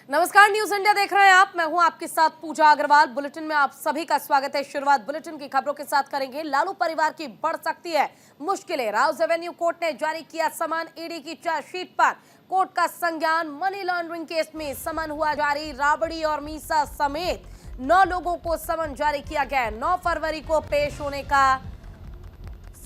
नमस्कार, news India देख रहे हैं आप। मैं हूं आपके साथ पूजा अग्रवाल। बुलेटिन में आप सभी का स्वागत है। शुरुआत बुलेटिन की खबरों के साथ करेंगे। लालू परिवार की बढ़ सकती है मुश्किलें। राउज एवेन्यू कोर्ट ने जारी किया समन। ईडी की चार्जशीट पर कोर्ट का संज्ञान। मनी लॉन्ड्रिंग केस में समन हुआ जारी। राबड़ी और मीसा समेत 9 लोगों को समन जारी किया गया है। 9 फरवरी को पेश होने का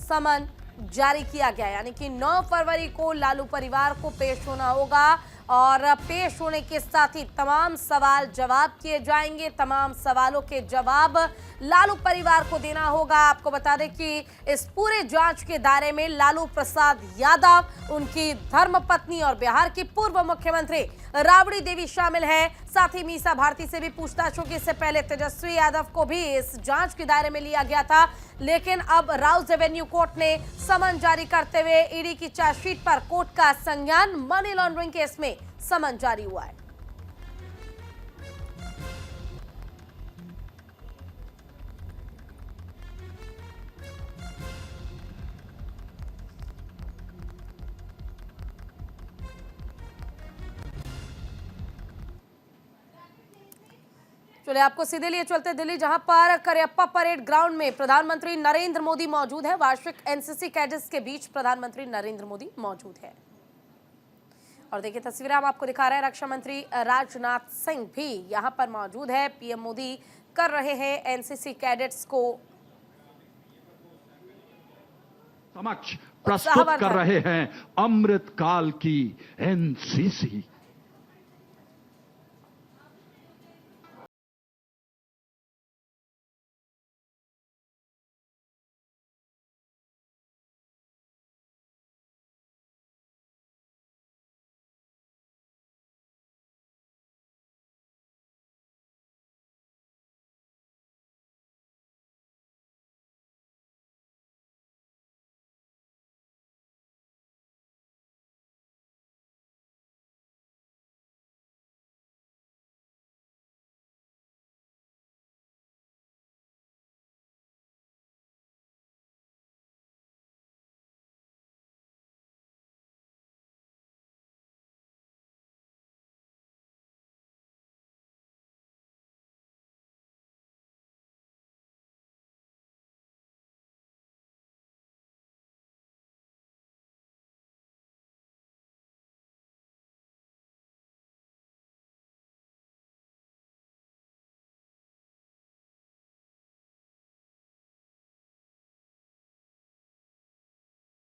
समन जारी किया गया, यानी कि 9 फरवरी को लालू परिवार को पेश होना होगा और पेश होने के साथ ही तमाम सवाल जवाब किए जाएंगे। तमाम सवालों के जवाब लालू परिवार को देना होगा। आपको बता दें कि इस पूरे जांच के दायरे में लालू प्रसाद यादव, उनकी धर्मपत्नी और बिहार की पूर्व मुख्यमंत्री राबड़ी देवी शामिल है। साथ ही मीसा भारती से भी पूछताछ होगी। इससे पहले तेजस्वी यादव को भी इस जांच के दायरे में लिया गया था, लेकिन अब राउज एवेन्यू कोर्ट ने समन जारी करते हुए ईडी की चार्जशीट पर कोर्ट का संज्ञान। मनी लॉन्ड्रिंग केस में समन जारी हुआ है। चलिए आपको सीधे लिए चलते दिल्ली, जहां पर करियप्पा परेड ग्राउंड में प्रधानमंत्री नरेंद्र मोदी मौजूद है। वार्षिक एनसीसी कैडेट्स के बीच प्रधानमंत्री नरेंद्र मोदी मौजूद है और देखिए तस्वीरें हम आपको दिखा रहे हैं। रक्षा मंत्री राजनाथ सिंह भी यहां पर मौजूद है। पीएम मोदी कर रहे हैं एनसीसी कैडेट्स को समक्ष प्रस्तुत कर रहे हैं अमृत काल की एनसीसी।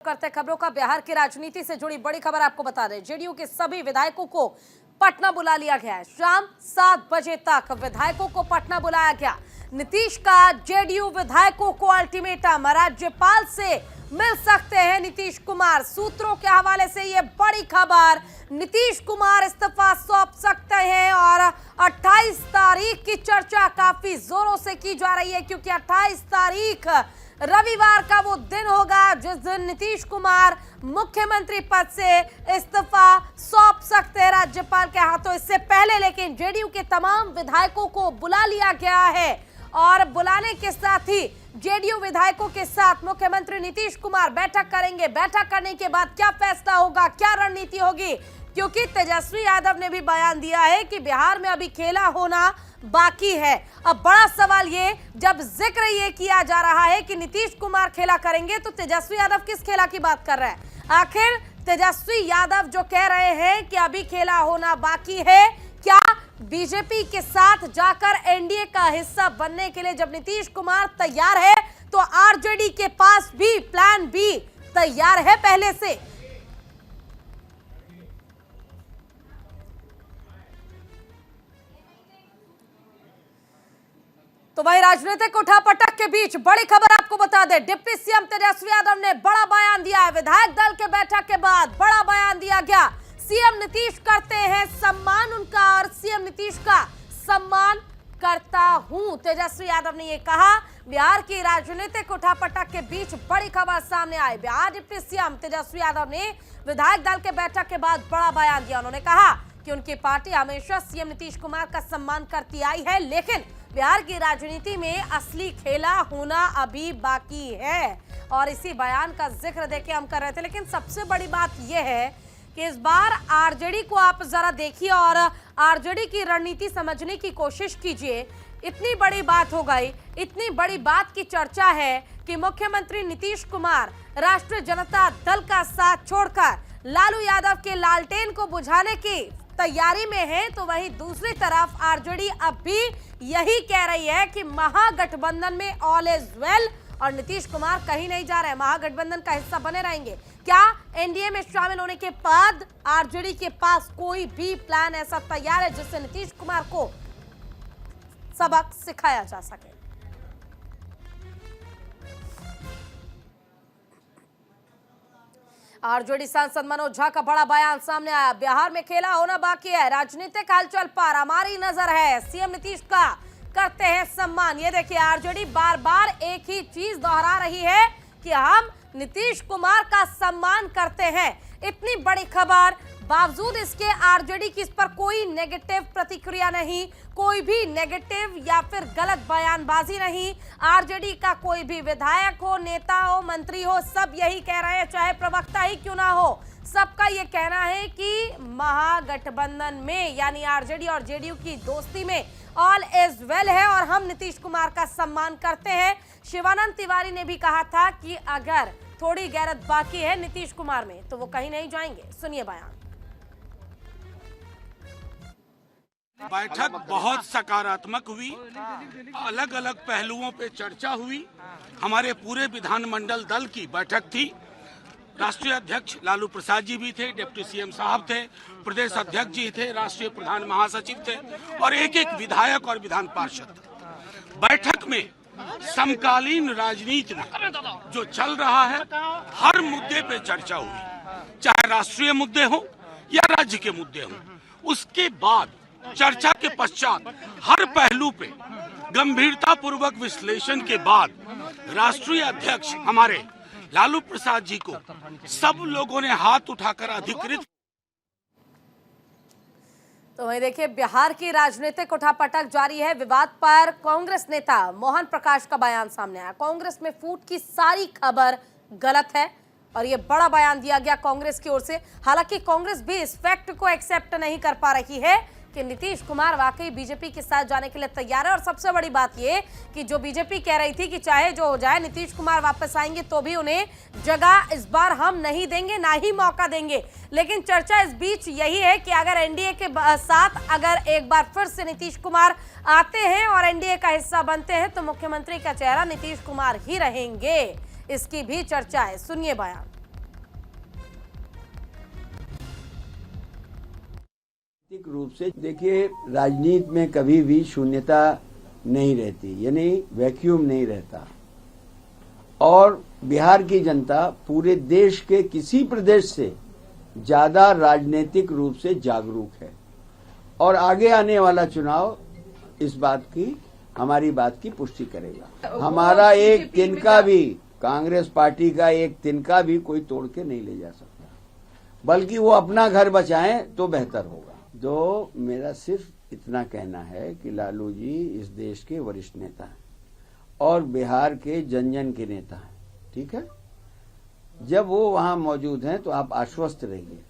करते खबरों का। बिहार की राजनीति से जुड़ी बड़ी खबर आपको बता दें। जेडीयू के सभी विधायकों को पटना बुला लिया गया है। शाम 7 बजे तक विधायकों को पटना बुलाया गया। नीतीश का जेडीयू विधायकों को अल्टीमेटम। राज्यपाल से मिल सकते हैं नीतीश कुमार। सूत्रों के हवाले से यह बड़ी खबर। नीतीश कुमार इस्तीफा सौंप सकते हैं और 28 तारीख की चर्चा काफी जोरों से की जा रही है, क्योंकि 28 तारीख रविवार का वो दिन होगा जिस दिन नीतीश कुमार मुख्यमंत्री पद से इस्तीफा सौंप सकते हैं राज्यपाल के हाथों। इससे पहले लेकिन जेडीयू के तमाम विधायकों को बुला लिया गया है और बुलाने के साथ ही जेडीयू विधायकों के साथ मुख्यमंत्री नीतीश कुमार बैठक करेंगे। बैठक करने के बाद क्या फैसला होगा, क्या रणनीति होगी, क्योंकि तेजस्वी यादव ने भी बयान दिया है कि बिहार में अभी खेला होना बाकी है। अब बड़ा सवाल ये, जब जिक्र ये किया जा रहा है कि नीतीश कुमार खेला करेंगे, तो तेजस्वी यादव किस खेला की बात कर रहे हैं? आखिर तेजस्वी यादव जो कह रहे हैं कि अभी खेला होना बाकी है, क्या बीजेपी के साथ जाकर एनडीए का हिस्सा बनने के लिए जब नीतीश कुमार तैयार है, तो आरजेडी के पास भी प्लान बी तैयार है पहले से? तो वही राजनीतिक उठापटक के बीच बड़ी खबर आपको बता दें। डिप्टी सीएम तेजस्वी यादव ने बड़ा बयान दिया है। विधायक दल के बैठक के बाद बड़ा बयान दिया गया। सीएम नीतीश करते हैं सम्मान उनका और सीएम नीतीश का सम्मान करता हूं, तेजस्वी यादव ने यह कहा। बिहार की राजनीतिक उठापटक के बीच बड़ी खबर सामने आई। बिहार डिप्टी सीएम तेजस्वी यादव ने विधायक दल के बैठक के बाद बड़ा बयान दिया। उन्होंने कहा कि उनकी पार्टी हमेशा सीएम नीतीश कुमार का सम्मान करती आई है, लेकिन बिहार की राजनीति में असली खेला होना अभी बाकी है। और इसी बयान का जिक्र देके हम कर रहे थे। लेकिन सबसे बड़ी बात यह है कि इस बार आरजेडी को आप जरा देखिए और आरजेडी की रणनीति समझने की कोशिश कीजिए। इतनी बड़ी बात हो गई, इतनी बड़ी बात की चर्चा है कि मुख्यमंत्री नीतीश कुमार राष्ट्रीय जनता दल का साथ छोड़कर लालू यादव के लालटेन को बुझाने की तैयारी में है, तो वहीं दूसरी तरफ आरजेडी अब भी यही कह रही है कि महागठबंधन में ऑल इज वेल और नीतीश कुमार कहीं नहीं जा रहे, महागठबंधन का हिस्सा बने रहेंगे। क्या एनडीए में शामिल होने के बाद आरजेडी के पास कोई भी प्लान ऐसा तैयार है जिससे नीतीश कुमार को सबक सिखाया जा सके? आरजेडी सांसद मनोज झा का बड़ा बयान सामने आया। बिहार में खेला होना बाकी है, राजनीतिक हलचल पर हमारी नजर है, सीएम नीतीश का करते हैं सम्मान। ये देखिए, आरजेडी बार बार एक ही चीज दोहरा रही है कि हम नीतीश कुमार का सम्मान करते हैं। इतनी बड़ी खबर, बावजूद इसके आरजेडी की इस पर कोई नेगेटिव प्रतिक्रिया नहीं, कोई भी नेगेटिव या फिर गलत बयानबाजी नहीं। आरजेडी का कोई भी विधायक हो, नेता हो, मंत्री हो, सब यही कह रहे हैं, चाहे प्रवक्ता ही क्यों ना हो, सबका ये कहना है कि महागठबंधन में यानी आरजेडी और जेडीयू की दोस्ती में ऑल इज वेल है और हम नीतीश कुमार का सम्मान करते हैं। शिवानंद तिवारी ने भी कहा था कि अगर थोड़ी गैरत बाकी है नीतीश कुमार में तो वो कहीं नहीं जाएंगे। सुनिए बयान। बैठक बहुत सकारात्मक हुई, अलग अलग पहलुओं पे चर्चा हुई। हमारे पूरे विधानमंडल दल की बैठक थी। राष्ट्रीय अध्यक्ष लालू प्रसाद जी भी थे, डिप्टी सीएम साहब थे, प्रदेश अध्यक्ष जी थे, राष्ट्रीय प्रधान महासचिव थे और एक एक विधायक और विधान पार्षद। बैठक में समकालीन राजनीति में जो चल रहा है हर मुद्दे पे चर्चा हुई, चाहे राष्ट्रीय मुद्दे हो या राज्य के मुद्दे हो। उसके बाद चर्चा के पश्चात हर पहलू पे गंभीरता पूर्वक विश्लेषण के बाद राष्ट्रीय अध्यक्ष हमारे लालू प्रसाद जी को सब लोगों ने हाथ उठाकर अधिकृत। तो वही देखिए, बिहार की राजनीतिक उठापटक जारी है। विवाद पर कांग्रेस नेता मोहन प्रकाश का बयान सामने आया। कांग्रेस में फूट की सारी खबर गलत है और ये बड़ा बयान दिया गया कांग्रेस की ओर से। हालांकि कांग्रेस भी इस फैक्ट को एक्सेप्ट नहीं कर पा रही है कि नीतीश कुमार वाकई बीजेपी के साथ जाने के लिए तैयार है। और सबसे बड़ी बात ये कि जो बीजेपी कह रही थी कि चाहे जो हो जाए नीतीश कुमार वापस आएंगे तो भी उन्हें जगह इस बार हम नहीं देंगे, ना ही मौका देंगे। लेकिन चर्चा इस बीच यही है कि अगर एनडीए के साथ अगर एक बार फिर से नीतीश कुमार आते हैं और एनडीए का हिस्सा बनते हैं तो मुख्यमंत्री का चेहरा नीतीश कुमार ही रहेंगे, इसकी भी चर्चा है। सुनिए बयान। रूप से देखिए, राजनीति में कभी भी शून्यता नहीं रहती, यानी वैक्यूम नहीं रहता। और बिहार की जनता पूरे देश के किसी प्रदेश से ज्यादा राजनीतिक रूप से जागरूक है और आगे आने वाला चुनाव इस बात की, हमारी बात की पुष्टि करेगा। हमारा एक तिनका भी, कांग्रेस पार्टी का एक तिनका भी कोई तोड़ के नहीं ले जा सकता, बल्कि वो अपना घर बचाएं तो बेहतर होगा। जो मेरा सिर्फ इतना कहना है कि लालू जी इस देश के वरिष्ठ नेता हैं और बिहार के जन जन के नेता हैं, ठीक है। जब वो वहां मौजूद हैं तो आप आश्वस्त रहिए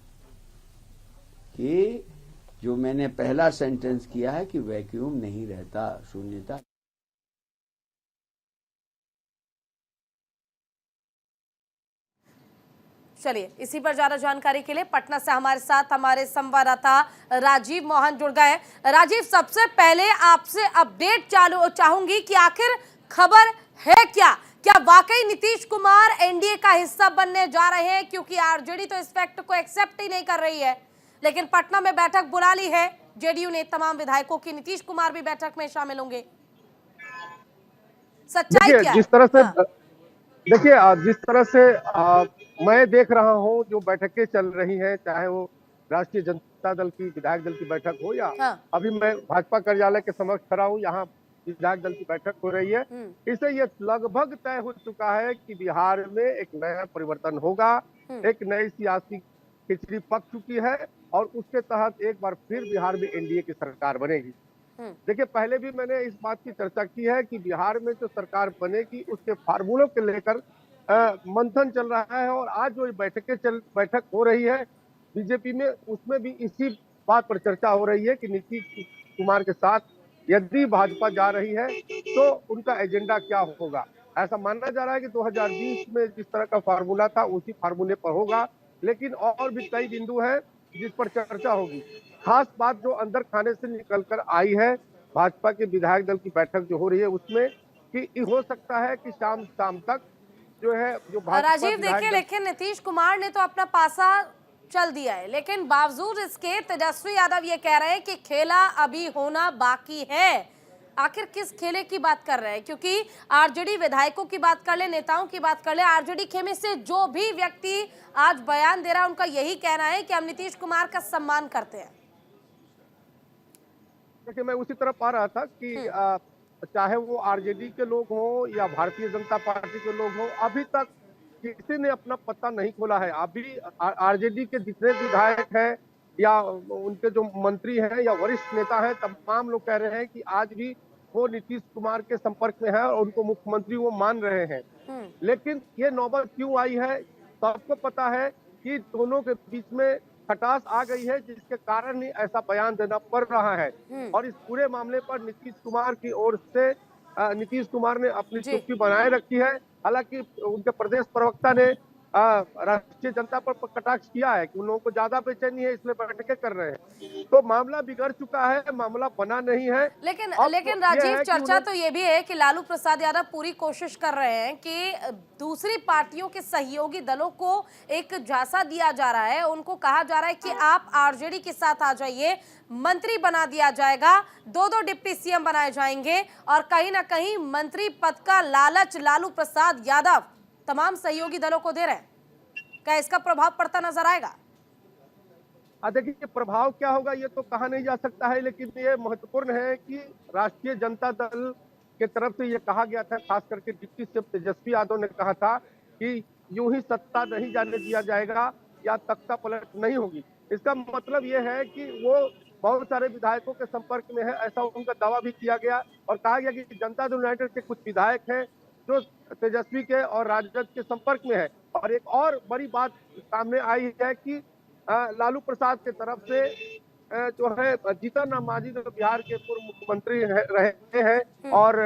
कि जो मैंने पहला सेंटेंस किया है कि वैक्यूम नहीं रहता, शून्यता। चलिए, इसी पर ज्यादा जानकारी के लिए पटना से हमारे साथ हमारे संवाददाता राजीव मोहन जुड़ गए। राजीव, सबसे पहले आपसे अपडेट चाहूंगी कि आखिर खबर है क्या? क्या वाकई नीतीश कुमार एनडीए का हिस्सा बनने जा रहे हैं? क्योंकि आरजेडी तो इस फैक्ट को एक्सेप्ट ही नहीं कर रही है, लेकिन पटना में बैठक बुला ली है जेडीयू ने तमाम विधायकों की। नीतीश कुमार भी बैठक में शामिल होंगे, सच्चाई क्या है? जिस तरह से देखिए, जिस तरह से मैं देख रहा हूं जो बैठकें चल रही हैं, चाहे वो राष्ट्रीय जनता दल की विधायक दल की बैठक हो या अभी मैं भाजपा कार्यालय के समक्ष खड़ा हूं, यहाँ विधायक दल की बैठक हो रही है। इससे ये लगभग तय हो चुका है कि बिहार में एक नया परिवर्तन होगा, एक नई सियासी खिचड़ी पक चुकी है और उसके तहत एक बार फिर बिहार में एनडीए की सरकार बनेगी। देखिए, पहले भी मैंने इस बात की चर्चा की है कि बिहार में जो सरकार बनेगी उसके फार्मूलों को लेकर मंथन चल रहा है और आज जो बैठक हो रही है बीजेपी में उसमें भी इसी बात पर चर्चा हो रही है कि नीतीश कुमार के साथ यदि भाजपा जा रही है तो उनका एजेंडा क्या होगा। ऐसा माना जा रहा है कि 2020 में जिस तरह का फार्मूला था उसी फार्मूले पर होगा, लेकिन और भी कई बिंदु हैं जिस पर चर्चा होगी। खास बात जो अंदर खाने से निकलकर आई है भाजपा के विधायक दल की बैठक जो हो रही है उसमें, कि हो सकता है कि शाम तक जो है जो भाजपा राजीव देखिए, लेकिन नीतीश कुमार ने तो अपना पासा चल दिया है, लेकिन बावजूद इसके तेजस्वी यादव ये कह रहे हैं कि खेला अभी होना बाकी है। आखिर किस खेले की बात कर रहे हैं? क्योंकि आरजेडी विधायकों की बात कर ले, नेताओं की बात कर ले, आरजेडी खेमे से जो भी व्यक्ति आज बयान दे रहा है उनका यही कहना है कि हम नीतीश कुमार का सम्मान करते हैं। देखिए, मैं उसी तरफ आ रहा था कि चाहे वो आरजेडी के लोग हों या भारतीय जनता पार्टी के लोग हों, अभी तक किसी ने अपना पत्ता नहीं खोला है। अभी आरजेडी के जितने विधायक हैं या उनके जो मंत्री हैं या वरिष्ठ नेता हैं, तमाम लोग कह रहे हैं कि आज भी वो नीतीश कुमार के संपर्क में है और उनको मुख्यमंत्री वो मान रहे हैं। लेकिन ये नौबत क्यों आई है, सबको पता है कि दोनों के बीच में खटास आ गई है, जिसके कारण ही ऐसा बयान देना पड़ रहा है। और इस पूरे मामले पर नीतीश कुमार की ओर से नीतीश कुमार ने अपनी चुप्पी बनाए रखी है। हालांकि उनके प्रदेश प्रवक्ता ने राष्ट्रीय जनता पर कटाक्ष किया है कि उन लोगों को ज्यादा बेचैनी है इसलिए बैठकें कर रहे हैं। तो मामला बिगड़ चुका है, मामला बना नहीं है। लेकिन राजीव, चर्चा तो ये भी है कि लालू प्रसाद यादव पूरी कोशिश कर रहे हैं कि दूसरी पार्टियों के सहयोगी दलों को एक झांसा दिया जा रहा है, उनको कहा जा रहा है कि आप आरजेडी के साथ आ जाइए, मंत्री बना दिया जाएगा, 2 डिप्टी सीएम बनाए जाएंगे, और कहीं ना कहीं मंत्री पद का लालच लालू प्रसाद यादव तमाम सहयोगी दलों को दे रहे हैं। क्या इसका प्रभाव पड़ता नजर आएगा? देखिए, प्रभाव क्या होगा ये तो कहा नहीं जा सकता है, लेकिन ये महत्वपूर्ण है कि राष्ट्रीय जनता दल के तरफ से ये कहा गया था, खास करके डिप्टी सीएम तेजस्वी यादव ने कहा था कि यूं ही सत्ता नहीं जाने दिया जाएगा या तख्ता पलट नहीं होगी। इसका मतलब ये है कि वो बहुत सारे विधायकों के संपर्क में है, ऐसा उनका दावा भी किया गया और कहा गया कि जनता दल यूनाइटेड के कुछ विधायक हैं जो तेजस्वी के और राजद के संपर्क में है। और एक और बड़ी बात सामने आई है कि लालू प्रसाद के तरफ से जो है जीतन राम मांझी जो बिहार के पूर्व मुख्यमंत्री रहे हैं और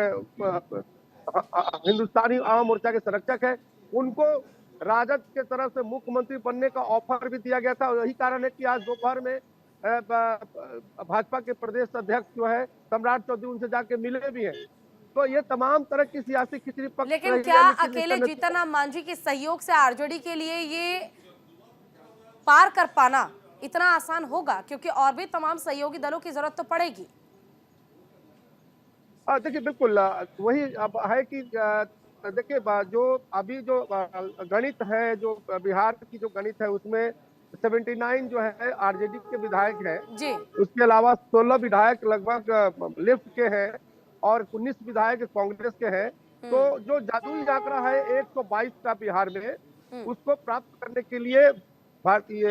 हिंदुस्तानी आवाम मोर्चा के संरक्षक है, उनको राजद के तरफ से मुख्यमंत्री बनने का ऑफर भी दिया गया था। और यही कारण है कि आज दोपहर में भाजपा के प्रदेश अध्यक्ष जो है सम्राट चौधरी उनसे जाके मिले भी हैं। तो ये तमाम तरह की सियासी खिचड़ी पक रही है। लेकिन क्या अकेले जीतन राम मांझी के सहयोग से आरजेडी के लिए ये पार कर पाना इतना आसान होगा? क्योंकि और भी तमाम सहयोगी दलों की जरूरत तो पड़ेगी। देखिए, बिल्कुल वही अब है कि देखिए जो अभी जो गणित है, जो बिहार की जो गणित है उसमें 79 जो है आरजेडी के विधायक हैं जी। उसके अलावा 16 विधायक लगभग लेफ्ट के हैं और 19 विधायक कांग्रेस के हैं। तो जो जादुई आंकड़ा है 122 का बिहार में, उसको प्राप्त करने के लिए भारतीय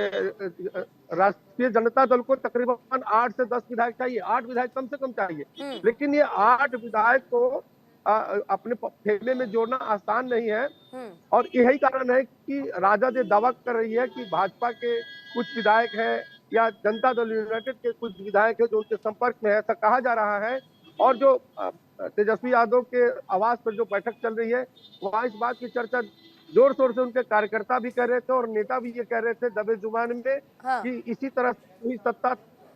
राष्ट्रीय जनता दल को तकरीबन 8 से 10 विधायक चाहिए, 8 विधायक कम से कम चाहिए। लेकिन ये 8 विधायक को अपने खेमे में जोड़ना आसान नहीं है। और यही कारण है कि राजद ये दावा कर रही है कि भाजपा के कुछ विधायक हैं या जनता दल यूनाइटेड के कुछ विधायक हैं जो उनके संपर्क में है, ऐसा कहा जा रहा है। और जो तेजस्वी यादव के आवास पर जो बैठक चल रही है वहां इस बात की चर्चा जोर शोर से उनके कार्यकर्ता भी कर रहे थे और नेता भी ये कह रहे थे दबे जुबान में कि इसी तरह से सत्ता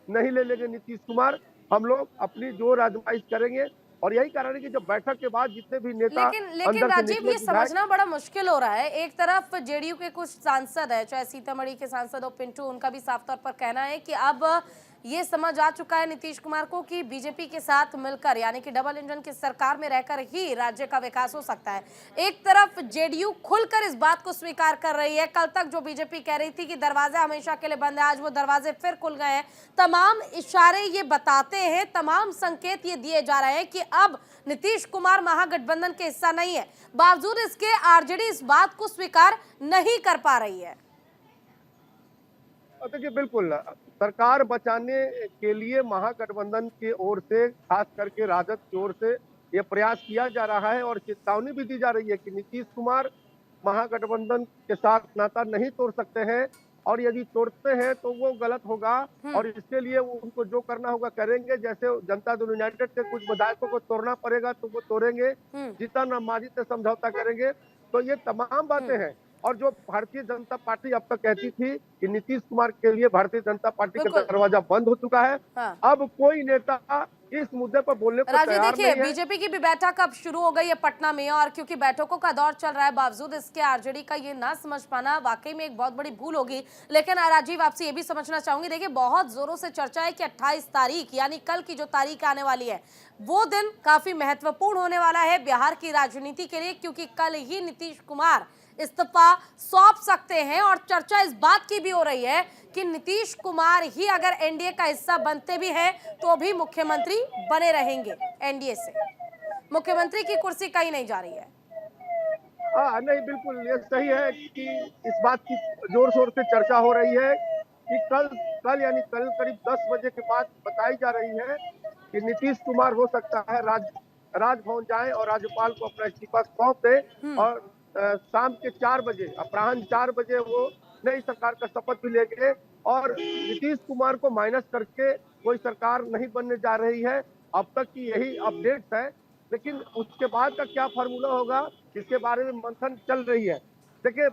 नहीं ले लेंगे नीतीश कुमार, हम लोग अपनी जोर आजमाइश करेंगे। और यही कारण है कि जब बैठक के बाद जितने भी नेता लेकिन राजीव, ये समझना बड़ा मुश्किल हो रहा है। एक तरफ जेडीयू के कुछ सांसद है, चाहे सीतामढ़ी के सांसद हो पिंटू, उनका भी साफ तौर पर कहना है कि अब ये समझ आ चुका है नीतीश कुमार को कि बीजेपी के साथ मिलकर यानी कि डबल इंजन की सरकार में रहकर ही राज्य का विकास हो सकता है। एक तरफ जेडीयू खुलकर इस बात को स्वीकार कर रही है। कल तक जो बीजेपी कह रही थी कि दरवाजे हमेशा के लिए बंद है, आज वो दरवाजे फिर खुल गए हैं। तमाम इशारे ये बताते हैं, तमाम संकेत ये दिए जा रहे हैं कि अब नीतीश कुमार महागठबंधन के हिस्सा नहीं है। बावजूद इसके आरजेडी इस बात को स्वीकार नहीं कर पा रही है। देखिए, बिल्कुल सरकार बचाने के लिए महागठबंधन की ओर से, खास करके राजद की ओर से ये प्रयास किया जा रहा है और चेतावनी भी दी जा रही है कि नीतीश कुमार महागठबंधन के साथ नाता नहीं तोड़ सकते हैं और यदि तोड़ते हैं तो वो गलत होगा और इसके लिए वो उनको जो करना होगा करेंगे। जैसे जनता दल यूनाइटेड के कुछ विधायकों को तोड़ना पड़ेगा तो वो तोड़ेंगे, जीतन राम मांझी से समझौता करेंगे। तो ये तमाम बातें हैं। और जो भारतीय जनता पार्टी अब तक कहती थी कि नीतीश कुमार के लिए भारतीय जनता पार्टी का दरवाजा बंद हो चुका है, अब कोई नेता इस मुद्दे पर बोलने को तैयार नहीं है। देखिए, बीजेपी की भी बैठक अब शुरू हो गई है पटना में, और क्योंकि बैठकों का दौर चल रहा है, बावजूद इसके आरजेडी का ये ना समझ पाना वाकई में एक बहुत बड़ी भूल होगी। लेकिन राजीव, आपसे ये भी समझना चाहूंगी, देखिए बहुत जोरों से चर्चा है कि 28 तारीख यानी कल की जो तारीख आने वाली है वो दिन काफी महत्वपूर्ण होने वाला है बिहार की राजनीति के लिए, क्योंकि कल ही नीतीश कुमार इस्तीफा सौंप सकते हैं। और चर्चा इस बात की भी हो रही है कि नीतीश कुमार ही अगर एनडीए का हिस्सा बनते भी हैं तो भी मुख्यमंत्री बने रहेंगे। एनडीए से मुख्यमंत्री की कुर्सी कहीं नहीं जा रही है। नहीं, बिल्कुल ये सही है कि इस बात की जोर शोर से चर्चा हो रही है कि कल यानी कल करीब 10 बजे के बाद बताई जा रही है कि नीतीश कुमार हो सकता है राजभवन जाए और राज्यपाल को अपना इस्तीफा सौंप दे और शाम के 4 बजे, अपराह्न 4 बजे वो नई सरकार का शपथ भी लेंगे। और नीतीश कुमार को माइनस करके कोई सरकार नहीं बनने जा रही है। अब तक की यही अपडेट्स है, लेकिन उसके बाद का क्या फार्मूला होगा इसके बारे में मंथन चल रही है। देखिए,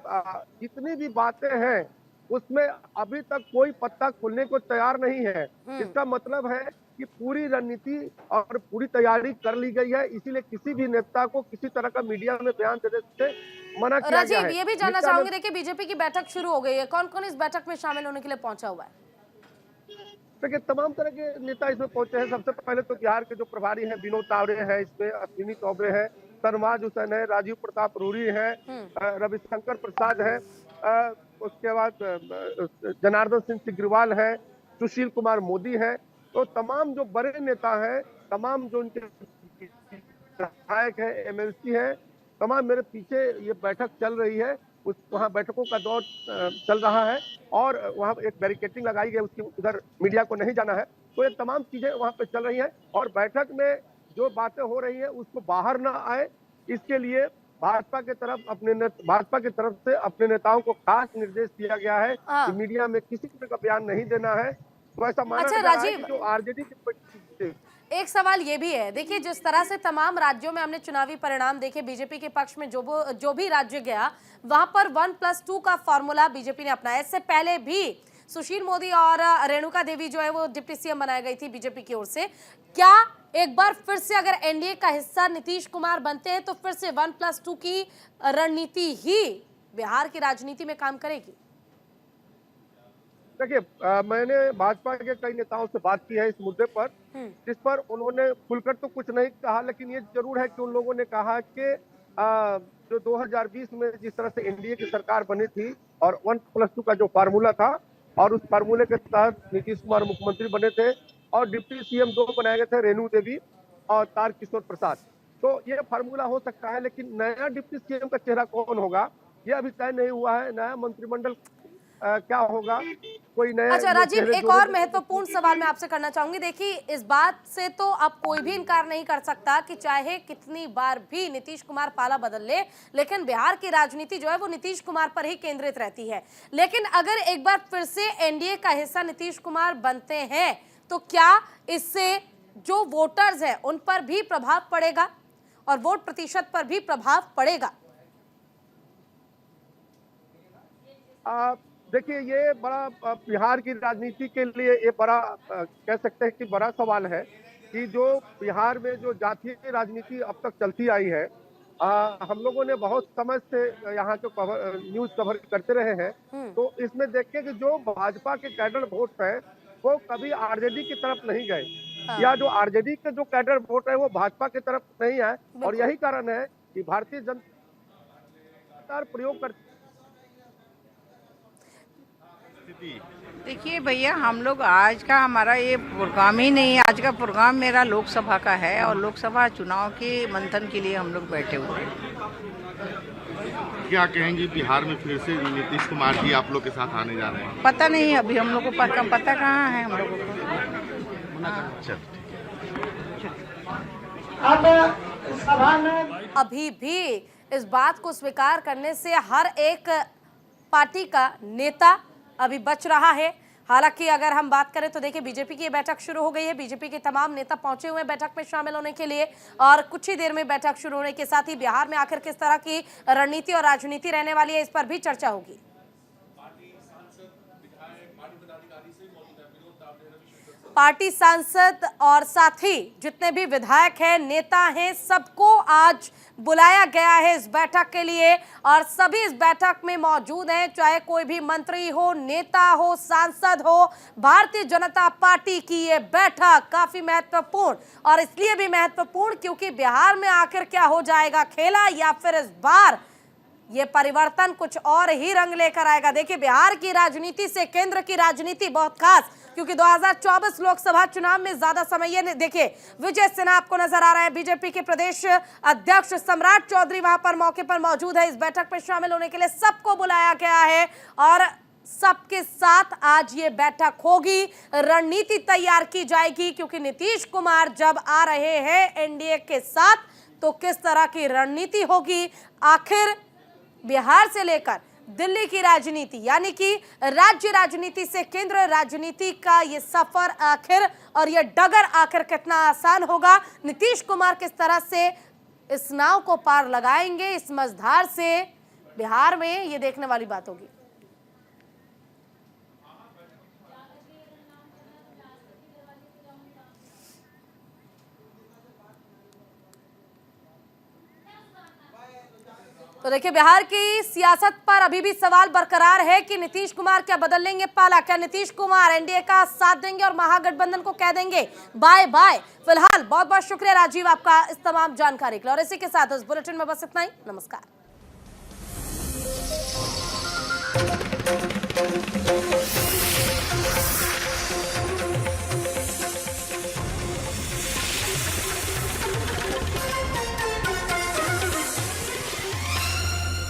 जितनी भी बातें हैं उसमें अभी तक कोई पत्ता खुलने को तैयार नहीं है। इसका मतलब है कि पूरी रणनीति और पूरी तैयारी कर ली गई है, इसीलिए किसी भी नेता को किसी तरह का मीडिया में बयान देने से मना किया गया है। राजीव, ये भी जानना चाहूंगी, देखिए बीजेपी की बैठक शुरू हो गई है, कौन कौन इस बैठक में शामिल होने के लिए पहुंचा हुआ है? देखिए, तमाम तरह के नेता इसमें पहुंचे हैं। सबसे पहले तो बिहार के जो प्रभारी हैं विनोद तावड़े हैं, इसमें अश्विनी चौबे हैं, शहनवाज हुसैन है, राजीव प्रताप रूडी है, रविशंकर प्रसाद है, उसके बाद जनार्दन सिंह सिग्रीवाल है, सुशील कुमार मोदी है। तो तमाम जो बड़े नेता हैं, तमाम जो उनके विधायक है, एमएलसी है, तमाम मेरे पीछे ये बैठक चल रही है। वहाँ बैठकों का दौर चल रहा है और वहाँ एक बैरिकेडिंग लगाई गई, उसकी उधर मीडिया को नहीं जाना है। तो ये तमाम चीजें वहाँ पे चल रही हैं और बैठक में जो बातें हो रही है उसको बाहर ना आए, इसके लिए भाजपा की तरफ से अपने नेताओं को खास निर्देश दिया गया है कि मीडिया में किसी तरह का बयान नहीं देना है। तो ऐसा माना जा रहा है कि जो आरजेडी की एक सवाल ये भी है, देखिए जिस तरह से तमाम राज्यों में हमने चुनावी परिणाम देखे, बीजेपी के पक्ष में जो भी राज्य गया वहां पर 1+2 का फॉर्मूला बीजेपी ने अपनाया। इससे पहले भी सुशील मोदी और रेणुका देवी जो है वो डिप्टी सीएम बनाई गई थी बीजेपी की ओर से। क्या एक बार फिर से अगर एनडीए का हिस्सा नीतीश कुमार बनते हैं तो फिर से 1+2 की रणनीति ही बिहार की राजनीति में काम करेगी? देखिए, मैंने भाजपा के कई नेताओं से बात की है इस मुद्दे पर, जिस पर उन्होंने खुलकर तो कुछ नहीं कहा, लेकिन ये जरूर है कि उन लोगों ने कहा कि जो 2020 में जिस तरह से एनडीए की सरकार बनी थी और 1+2 का जो फार्मूला था और उस फार्मूले के तहत नीतीश कुमार मुख्यमंत्री बने थे और डिप्टी सीएम 2 बनाए गए थे, रेणु देवी और तारकिशोर प्रसाद। तो ये फार्मूला हो सकता है, लेकिन नया डिप्टी सीएम का चेहरा कौन होगा ये अभी तय नहीं हुआ है। नया मंत्रिमंडल क्या होगा, कोई नया। अच्छा राजीव, एक और महत्वपूर्ण सवाल मैं आपसे करना चाहूंगी। देखिए, इस बात से तो अब कोई भी इनकार नहीं कर सकता कि चाहे कितनी बार भी नीतीश कुमार पाला बदल ले, लेकिन बिहार की राजनीति जो है वो नीतीश कुमार पर ही केंद्रित रहती है। लेकिन अगर एक बार फिर से एनडीए का हिस्सा नीतीश कुमार बनते हैं तो क्या इससे जो वोटर्स हैं उन पर भी प्रभाव पड़ेगा और वोट प्रतिशत पर भी प्रभाव पड़ेगा? देखिए, ये बड़ा बिहार की राजनीति के लिए ये बड़ा कह सकते हैं कि बड़ा सवाल है कि जो बिहार में जो जातीय राजनीति अब तक चलती आई है, हम लोगों ने बहुत समय से यहाँ के न्यूज कवर करते रहे हैं। तो इसमें देखिए कि जो भाजपा के कैडर वोट है वो कभी आरजेडी की तरफ नहीं गए, या जो आरजेडी के जो कैडर वोट है वो भाजपा की तरफ नहीं है। और यही कारण है कि भारतीय जनता प्रयोग करती। देखिए भैया, हम लोग आज का हमारा ये प्रोग्राम ही नहीं है, आज का प्रोग्राम मेरा लोकसभा का है और लोकसभा चुनाव के मंथन के लिए हम लोग बैठे हुए हैं। क्या कहेंगी, बिहार में फिर से नीतीश कुमार जी आप लोग के साथ आने जा रहे हैं? पता नहीं, अभी हम लोग को पता कहाँ है हम लोगों को। अभी भी इस बात को स्वीकार करने से हर एक पार्टी का नेता अभी बच रहा है। हालांकि अगर हम बात करें तो देखिए बीजेपी की ये बैठक शुरू हो गई है। बीजेपी के तमाम नेता पहुंचे हुए हैं बैठक में शामिल होने के लिए और कुछ ही देर में बैठक शुरू होने के साथ ही बिहार में आखिर किस तरह की रणनीति और राजनीति रहने वाली है, इस पर भी चर्चा होगी। पार्टी सांसद और साथ ही जितने भी विधायक हैं, नेता हैं, सबको आज बुलाया गया है इस बैठक के लिए और सभी इस बैठक में मौजूद हैं, चाहे कोई भी मंत्री हो, नेता हो, सांसद हो। भारतीय जनता पार्टी की ये बैठक काफी महत्वपूर्ण और इसलिए भी महत्वपूर्ण क्योंकि बिहार में आखिर क्या हो जाएगा खेला या फिर इस बार ये परिवर्तन कुछ और ही रंग लेकर आएगा। देखिए बिहार की राजनीति से केंद्र की राजनीति बहुत खास, क्योंकि 2024 लोकसभा चुनाव में ज्यादा समय ये देखिए विजय सिन्हा आपको नजर आ रहा है, बीजेपी के प्रदेश अध्यक्ष सम्राट चौधरी वहां पर मौके पर मौजूद है। इस बैठक में शामिल होने के लिए सबको बुलाया गया है और सबके साथ आज ये बैठक होगी, रणनीति तैयार की जाएगी क्योंकि नीतीश कुमार जब आ रहे हैं एनडीए के साथ तो किस तरह की रणनीति होगी। आखिर बिहार से लेकर दिल्ली की राजनीति यानी कि राज्य राजनीति से केंद्र राजनीति का ये सफर आखिर और ये डगर आखिर कितना आसान होगा, नीतीश कुमार किस तरह से इस नाव को पार लगाएंगे इस मझधार से, बिहार में ये देखने वाली बात होगी। तो देखिए बिहार की सियासत पर अभी भी सवाल बरकरार है कि नीतीश कुमार क्या बदल लेंगे पाला, क्या नीतीश कुमार एनडीए का साथ देंगे और महागठबंधन को कह देंगे बाय बाय। फिलहाल बहुत बहुत शुक्रिया राजीव आपका इस तमाम जानकारी के लिए और इसी के साथ इस बुलेटिन में बस इतना ही। नमस्कार।